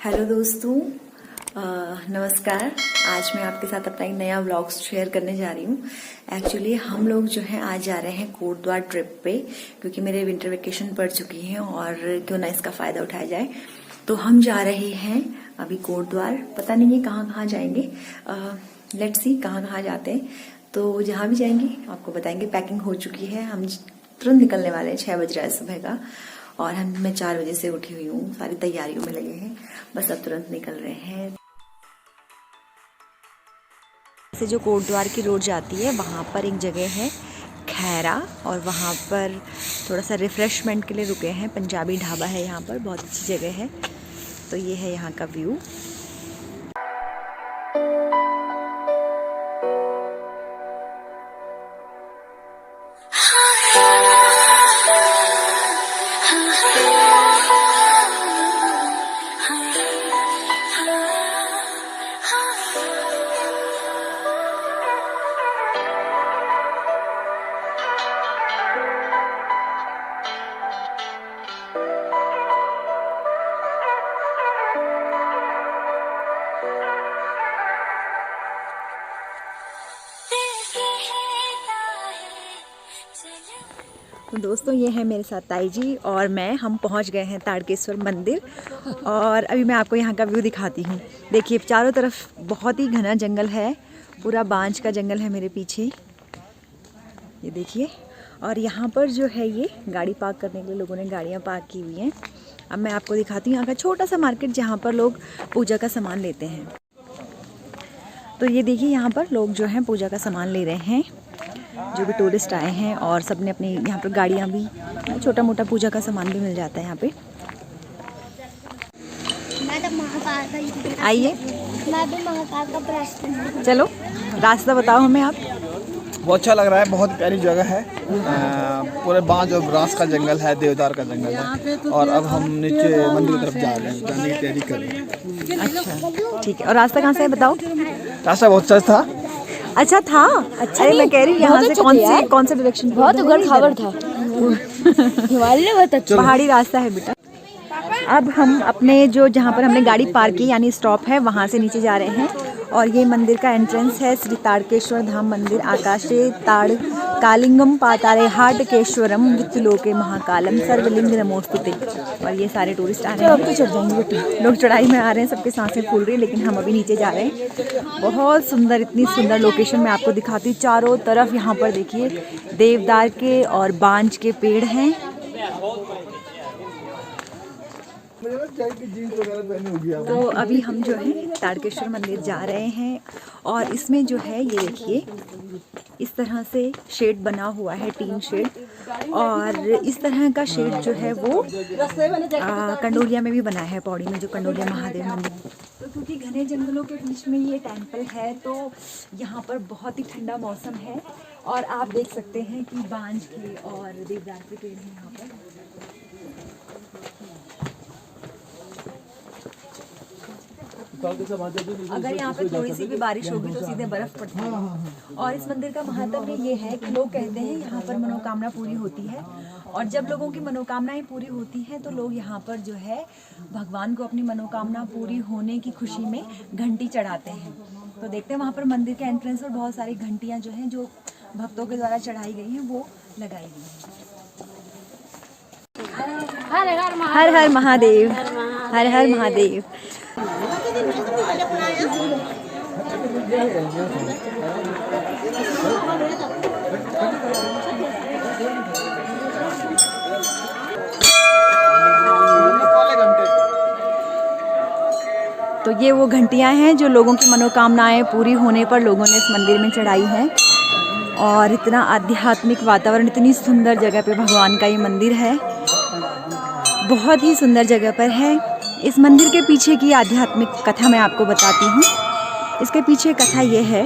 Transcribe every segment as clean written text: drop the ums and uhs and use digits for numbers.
Hello दोस्तों, नमस्कार। आज मैं आपके साथ अपना एक नया व्लॉग शेयर करने जा रही हूँ। एक्चुअली हम लोग जो है आज जा रहे हैं कोटद्वार ट्रिप पे, क्योंकि मेरे विंटर वेकेशन पड़ चुकी हैं और क्यों ना इसका फायदा उठाया जाए। तो हम जा रहे हैं अभी कोटद्वार। पता नहीं है कहाँ कहाँ जाएंगे, लेट्स सी कहाँ कहाँ जाते हैं। तो जहाँ भी जाएंगे आपको बताएंगे। पैकिंग हो चुकी है, हम तुरंत निकलने वाले हैं। 6 बज रहा है सुबह का और मैं 4 बजे से उठी हुई हूँ, सारी तैयारियों में लगे हैं, बस अब तुरंत निकल रहे हैं। से जो कोटद्वार की रोड जाती है वहाँ पर एक जगह है खैरा, और वहाँ पर थोड़ा सा रिफ्रेशमेंट के लिए रुके हैं। पंजाबी ढाबा है यहाँ पर, बहुत अच्छी जगह है। तो ये है यहाँ का व्यू। तो दोस्तों, ये है मेरे साथ ताई जी और मैं। हम पहुंच गए हैं ताड़केश्वर मंदिर और अभी मैं आपको यहाँ का व्यू दिखाती हूँ। देखिए, चारों तरफ बहुत ही घना जंगल है, पूरा बांज का जंगल है मेरे पीछे, ये देखिए। और यहाँ पर जो है ये गाड़ी पार्क करने के लिए लोगों ने गाड़ियाँ पार्क की हुई हैं। अब मैं आपको दिखाती हूँ यहाँ का छोटा सा मार्केट जहाँ पर लोग पूजा का सामान लेते हैं। तो ये देखिए, यहाँ पर लोग जो हैं पूजा का सामान ले रहे हैं, जो भी टूरिस्ट आए हैं। और सबने अपनी यहाँ पर गाड़ियाँ भी, छोटा मोटा पूजा का सामान भी मिल जाता है यहाँ पे। आइए, मैं भी महाकाल का प्रश्न। चलो रास्ता बताओ हमें आप। बहुत अच्छा लग रहा है, बहुत प्यारी जगह है। पूरे बांज और ब्रास का जंगल है, देवदार का जंगल है। और अब हम नीचे मंदिर की तरफ जा रहे हैं, जाने की तैयारी कर रहे हैं। अच्छा, ठीक है। और रास्ता कहाँ से है बताओ। रास्ता बहुत अच्छा था। अच्छा था? अच्छा, मैं कह रही हूँ यहाँ से कौन से डायरेक्शन? बहुत उगड़ खाबड़ था। हिमालय बहुत अच्छा पहाड़ी रास्ता है बेटा। अब हम अपने जो जहाँ पर हमने गाड़ी पार्क की, यानी स्टॉप है, वहाँ से नीचे जा रहे हैं। और ये मंदिर का एंट्रेंस है, श्री ताड़केश्वर धाम मंदिर। आकाशे ताड़ कालिंगम पातारे हाटकेश्वरम वित्तलोके महाकालम सर्वलिंग नमोस्तुते। और ये सारे टूरिस्ट आ रहे हैं। तो चढ़ जाएंगे, लोग चढ़ाई में आ रहे हैं, सबके सांसें फूल रही है, लेकिन हम अभी नीचे जा रहे हैं। बहुत सुंदर, इतनी सुंदर लोकेशन मैं आपको दिखाती हूँ। चारों तरफ यहाँ पर देखिए देवदार के और बांज के पेड़ हैं। तो अभी हम जो है ताड़केश्वर मंदिर जा रहे हैं। और इसमें जो है ये देखिए, इस तरह से शेड बना हुआ है, टीन शेड। और इस तरह का शेड जो है वो कंडोलिया में भी बना है, पौड़ी में जो कंडोलिया महादेव मंदिर। तो क्योंकि घने जंगलों के बीच में ये टेम्पल है, तो यहाँ पर बहुत ही ठंडा मौसम है। और आप देख सकते हैं कि बांज के और देवदार के पेड़ हैं यहाँ पर। अगर यहाँ पे थोड़ी सी भी बारिश होगी तो सीधे बर्फ पड़ती है। और इस मंदिर का महत्व ये है कि लोग कहते हैं यहाँ पर मनोकामना पूरी होती है। और जब लोगों की मनोकामनाएं पूरी होती हैं तो लोग यहाँ पर जो है भगवान को अपनी मनोकामना पूरी होने की खुशी में घंटी चढ़ाते हैं। तो देखते हैं वहाँ पर मंदिर के एंट्रेंस पर बहुत सारी घंटियाँ जो हैं, जो भक्तों के द्वारा चढ़ाई गई हैं, वो लगाई गई हैं। हर हर महादेव, हर हर महादेव। तो ये वो घंटियां हैं जो लोगों की मनोकामनाएं पूरी होने पर लोगों ने इस मंदिर में चढ़ाई हैं। और इतना आध्यात्मिक वातावरण, इतनी सुंदर जगह पे भगवान का ये मंदिर है, बहुत ही सुंदर जगह पर है। इस मंदिर के पीछे की आध्यात्मिक कथा मैं आपको बताती हूँ। इसके पीछे कथा ये है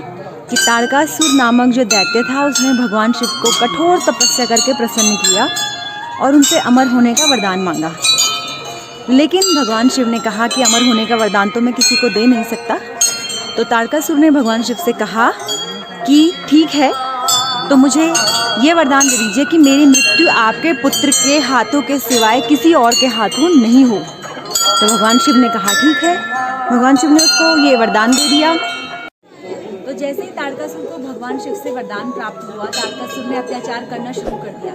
कि ताड़कासुर नामक जो दैत्य था, उसने भगवान शिव को कठोर तपस्या करके प्रसन्न किया और उनसे अमर होने का वरदान मांगा। लेकिन भगवान शिव ने कहा कि अमर होने का वरदान तो मैं किसी को दे नहीं सकता। तो ताड़कासुर ने भगवान शिव से कहा कि ठीक है, तो मुझे ये वरदान दे दीजिए कि मेरी मृत्यु आपके पुत्र के हाथों के सिवाय किसी और के हाथों नहीं हो। तो भगवान शिव ने कहा ठीक है। भगवान शिव ने उसको ये वरदान दे दिया। तो जैसे ही ताड़कासुर को भगवान शिव से वरदान प्राप्त हुआ, ताड़कासुर ने अत्याचार करना शुरू कर दिया।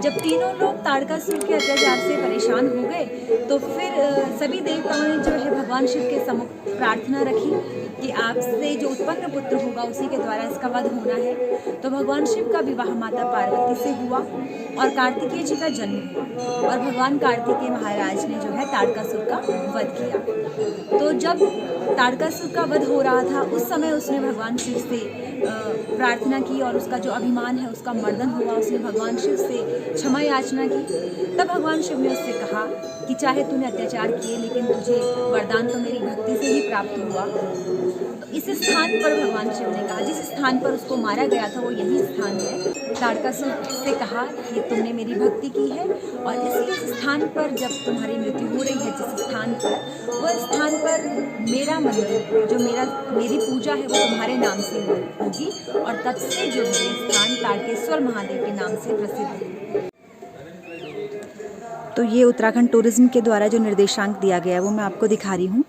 जब तीनों लोग ताड़कासुर के अत्याचार से परेशान हो गए तो फिर सभी देवताओं ने जो है भगवान शिव के सम्मुख प्रार्थना रखी कि आपसे जो उत्पन्न पुत्र होगा उसी के द्वारा इसका वध होना है। तो भगवान शिव का विवाह माता पार्वती से हुआ और कार्तिकेय जी का जन्म हुआ और भगवान कार्तिकेय महाराज ने जो है ताड़कासुर का वध किया। तो जब ताड़कासुर का वध हो रहा था उस समय उसने भगवान शिव से प्रार्थना की और उसका जो अभिमान है उसका मर्दन हुआ। उसने भगवान शिव से क्षमा याचना की। तब भगवान शिव ने उससे कहा कि चाहे तूने अत्याचार किए लेकिन तुझे वरदान तो मेरी भक्ति से ही प्राप्त हुआ। तो इस स्थान पर भगवान शिव ने कहा, जिस स्थान पर उसको मारा गया था वो यही स्थान है। ताड़कासुर से कहा कि तुमने मेरी भक्ति की है और इस स्थान पर जब तुम्हारी मृत्यु हो रही है, जिस स्थान पर, वह स्थान पर मेरा मंदिर जो मेरी पूजा है वो तुम्हारे नाम से होगी और तब से जो है स्थान ताड़केश्वर महादेव के नाम से प्रसिद्ध है। तो ये उत्तराखंड टूरिज्म के द्वारा जो निर्देशांक दिया गया है वो मैं आपको दिखा रही हूँ।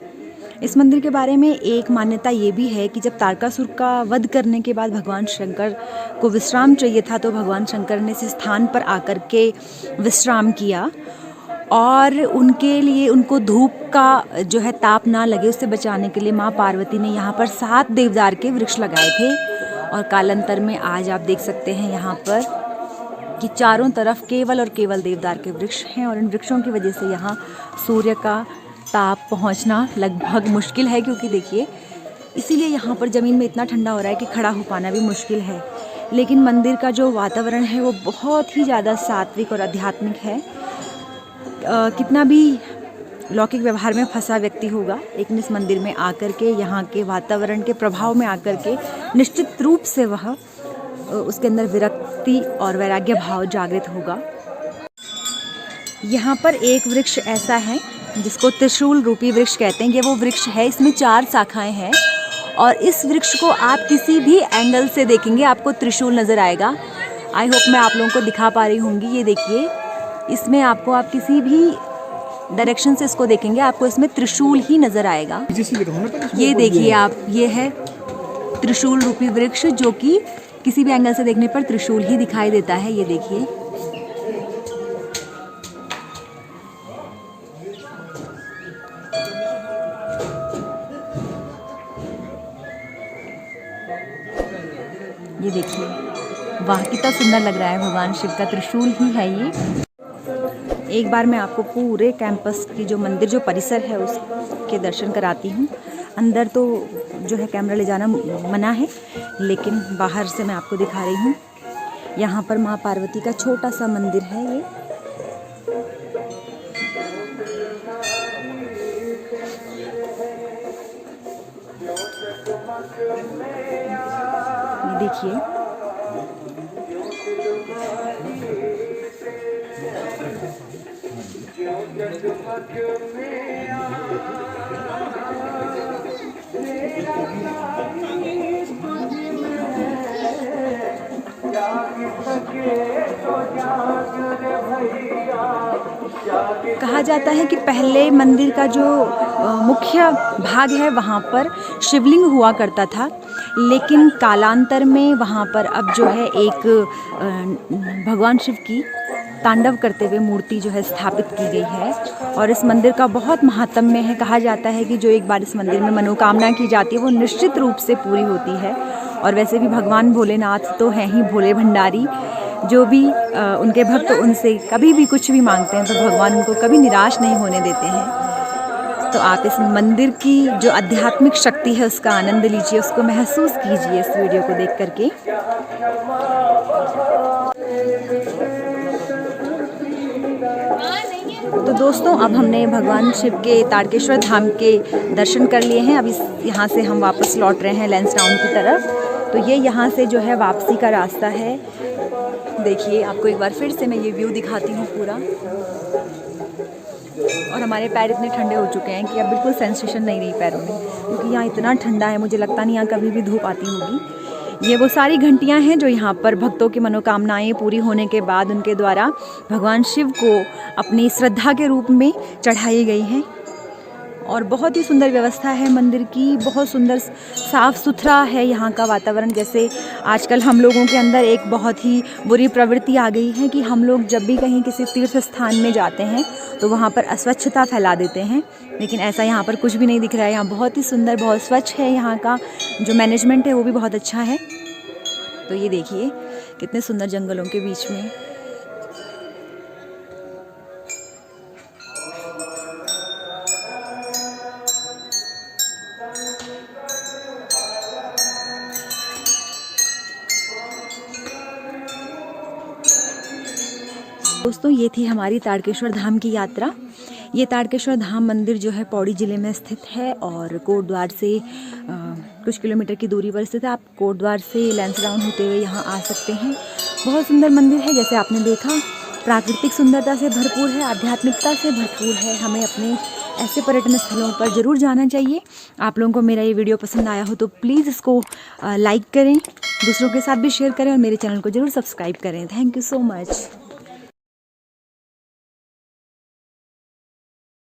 इस मंदिर के बारे में एक मान्यता ये भी है कि जब ताड़कासुर का वध करने के बाद भगवान शंकर को विश्राम चाहिए था तो भगवान शंकर ने इस स्थान पर आकर के विश्राम किया और उनके लिए उनको धूप का जो है ताप ना लगे उससे बचाने के लिए माँ पार्वती ने यहाँ पर 7 देवदार के वृक्ष लगाए थे। और कालांतर में आज आप देख सकते हैं यहाँ पर कि चारों तरफ केवल और केवल देवदार के वृक्ष हैं और इन वृक्षों की वजह से यहाँ सूर्य का ताप पहुँचना लगभग मुश्किल है, क्योंकि देखिए इसीलिए यहाँ पर ज़मीन में इतना ठंडा हो रहा है कि खड़ा हो पाना भी मुश्किल है। लेकिन मंदिर का जो वातावरण है वो बहुत ही ज़्यादा सात्विक और आध्यात्मिक है। कितना भी लौकिक व्यवहार में फंसा व्यक्ति होगा लेकिन इस मंदिर में आकर के यहाँ के वातावरण के प्रभाव में आकर के निश्चित रूप से वह उसके अंदर विरक्ति और वैराग्य भाव जागृत होगा। यहाँ पर एक वृक्ष ऐसा है जिसको त्रिशूल रूपी वृक्ष कहते हैं। ये वो वृक्ष है, इसमें 4 शाखाएं हैं और इस वृक्ष को आप किसी भी एंगल से देखेंगे आपको त्रिशूल नज़र आएगा। आई होप मैं आप लोगों को दिखा पा रही होंगी। ये देखिए, इसमें आपको आप किसी भी डायरेक्शन से इसको देखेंगे आपको इसमें त्रिशूल ही नज़र आएगा। ये देखिए आप, ये है त्रिशूल रूपी वृक्ष जो कि किसी भी एंगल से देखने पर त्रिशूल ही दिखाई देता है। ये देखिए, ये देखिए, वाह कितना सुंदर लग रहा है। भगवान शिव का त्रिशूल ही है ये। एक बार मैं आपको पूरे कैंपस की जो मंदिर जो परिसर है उसके दर्शन कराती हूँ। अंदर तो जो है कैमरा ले जाना मना है, लेकिन बाहर से मैं आपको दिखा रही हूँ। यहाँ पर माँ पार्वती का छोटा सा मंदिर है ये देखिए। कहा जाता है कि पहले मंदिर का जो मुख्य भाग है वहाँ पर शिवलिंग हुआ करता था, लेकिन कालांतर में वहाँ पर अब जो है एक भगवान शिव की तांडव करते हुए मूर्ति जो है स्थापित की गई है और इस मंदिर का बहुत महात्म्य है। कहा जाता है कि जो एक बार इस मंदिर में मनोकामना की जाती है वो निश्चित रूप से पूरी होती है। और वैसे भी भगवान भोलेनाथ तो हैं ही भोले भंडारी, जो भी उनके भक्त उनसे कभी भी कुछ भी मांगते हैं तो भगवान उनको कभी निराश नहीं होने देते हैं। तो आप इस मंदिर की जो आध्यात्मिक शक्ति है उसका आनंद लीजिए, उसको महसूस कीजिए इस वीडियो को देख करके। तो दोस्तों, अब हमने भगवान शिव के ताड़केश्वर धाम के दर्शन कर लिए हैं। अब यहाँ से हम वापस लौट रहे हैं लैंसडाउन की तरफ। तो ये यहाँ से जो है वापसी का रास्ता है। देखिए, आपको एक बार फिर से मैं ये व्यू दिखाती हूँ पूरा। और हमारे पैर इतने ठंडे हो चुके हैं कि अब बिल्कुल सेंसेशन नहीं रही पैरों में, क्योंकि यहाँ इतना ठंडा है। मुझे लगता नहीं यहाँ कभी भी धूप आती होगी। ये वो सारी घंटियाँ हैं जो यहाँ पर भक्तों की मनोकामनाएं पूरी होने के बाद उनके द्वारा भगवान शिव को अपनी श्रद्धा के रूप में चढ़ाई गई हैं। और बहुत ही सुंदर व्यवस्था है मंदिर की, बहुत सुंदर साफ़ सुथरा है यहाँ का वातावरण। जैसे आजकल हम लोगों के अंदर एक बहुत ही बुरी प्रवृत्ति आ गई है कि हम लोग जब भी कहीं किसी तीर्थ स्थान में जाते हैं तो वहाँ पर अस्वच्छता फैला देते हैं, लेकिन ऐसा यहाँ पर कुछ भी नहीं दिख रहा है। यहाँ बहुत ही सुंदर, बहुत स्वच्छ है, यहाँ का जो मैनेजमेंट है वो भी बहुत अच्छा है। तो ये देखिए कितने सुंदर जंगलों के बीच में। दोस्तों ये थी हमारी ताड़केश्वर धाम की यात्रा। ये ताड़केश्वर धाम मंदिर जो है पौड़ी ज़िले में स्थित है और कोटद्वार से कुछ किलोमीटर की दूरी पर स्थित है। आप कोटद्वार से लैंसडाउन होते हुए यहाँ आ सकते हैं। बहुत सुंदर मंदिर है, जैसे आपने देखा, प्राकृतिक सुंदरता से भरपूर है, आध्यात्मिकता से भरपूर है। हमें अपने ऐसे पर्यटन स्थलों पर ज़रूर जाना चाहिए। आप लोगों को मेरा ये वीडियो पसंद आया हो तो प्लीज़ इसको लाइक करें, दूसरों के साथ भी शेयर करें और मेरे चैनल को ज़रूर सब्सक्राइब करें। Thank you so much.